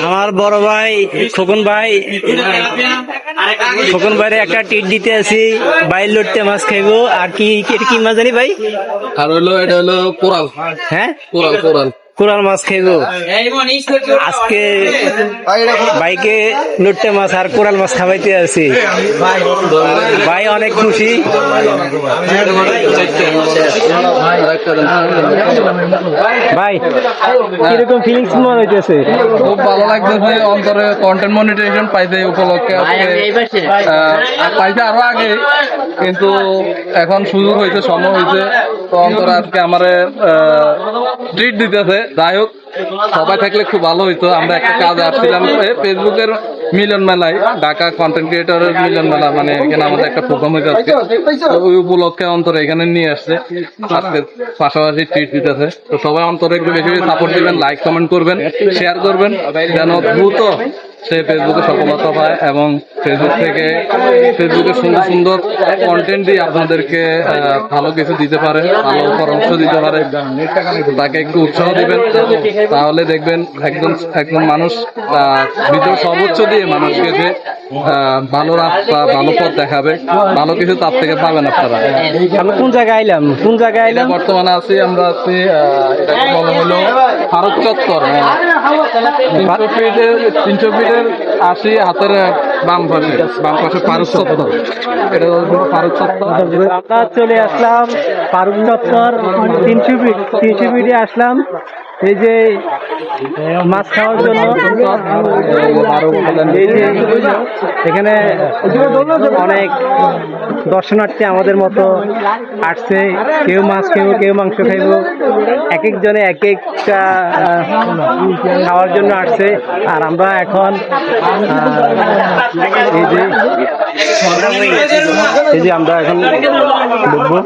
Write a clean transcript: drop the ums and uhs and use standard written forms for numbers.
আমার বড় ভাই খোকন ভাইরে একটা টিট দিতে আছি, বাইর লড়তে মাছ খাইবো। আর কি কি মাছ জানি ভাই? আর এটা হলো কোরাল। হ্যাঁ, কোরাল মাছ খাইবো আজকে। ভাইকে লড়তে মাছ আর কোরাল মাছ খাওয়াইতে আছি। ভাই অনেক খুশি। ভাই কিরকম ফিলিংস মনে হইতেছে? খুব ভালো লাগতেছে, অন্তরে কন্টেন্ট মনিটাইজেশন পাইতে উপলক্ষে পাইতে আরো আগে, কিন্তু এখন সুযোগ হয়েছে, সময় হয়েছে, তো অন্তরে আজকে আমার ট্রিট দিতেছে। যাই হোক, সবাই থাকলে খুব ভালো হইতো। আমরা একটা কাজে আসছিলাম ফেসবুকের মিলন মেলায়, ঢাকা কন্টেন্ট ক্রিয়েটরের মিলন মেলা, মানে এখানে আমাদের একটা প্রোগ্রাম হয়ে যাচ্ছে, ওই উপলক্ষে অন্তরে এখানে নিয়ে আসছে, আজকে পাশাপাশি ট্রিট দিতেছে। তো সবাই অন্তরে একটু বেশি বেশি সাপোর্ট দিবেন, লাইক কমেন্ট করবেন, শেয়ার করবেন, যেন দ্রুত সে ফেসবুকে সফলতা পায় এবং ফেসবুকে সুন্দর সুন্দর কন্টেন্ট দিয়ে আপনাদেরকে ভালো কিছু দিতে পারে, ভালো পরামর্শ দিতে পারে। তাকে একটু উৎসাহ দিবেন, তাহলে দেখবেন একদম মানুষ ভিডিও সর্বোচ্চ দিয়ে মানুষকে যে ভালো রাস্তা, ভালো পথ দেখাবে, ভালো কিছু তার থেকে পাবেন আপনারা। আমি কোন জায়গায় আইলাম? বর্তমানে আমরা আছি এটাকে বলা হলো ফারুক চত্বর। 300 ফিটের 80 হাতের বাম পাশে ফারুক চত্বর। এটা হলো ফারুক চত্বর। আমরা চলে আসলাম ফারুক চত্বর, 300 ফিটে আসলাম এই যে মাছ খাওয়ার জন্য। এই যে এখানে অনেক দর্শনার্থী আমাদের মতো আসছে, কেউ মাছ খাইবো, কেউ মাংস খাইবো, এক একজনে এক একটা খাওয়ার জন্য আসছে। আর আমরা এখন এই যে আমরা এখন ঢুকবো।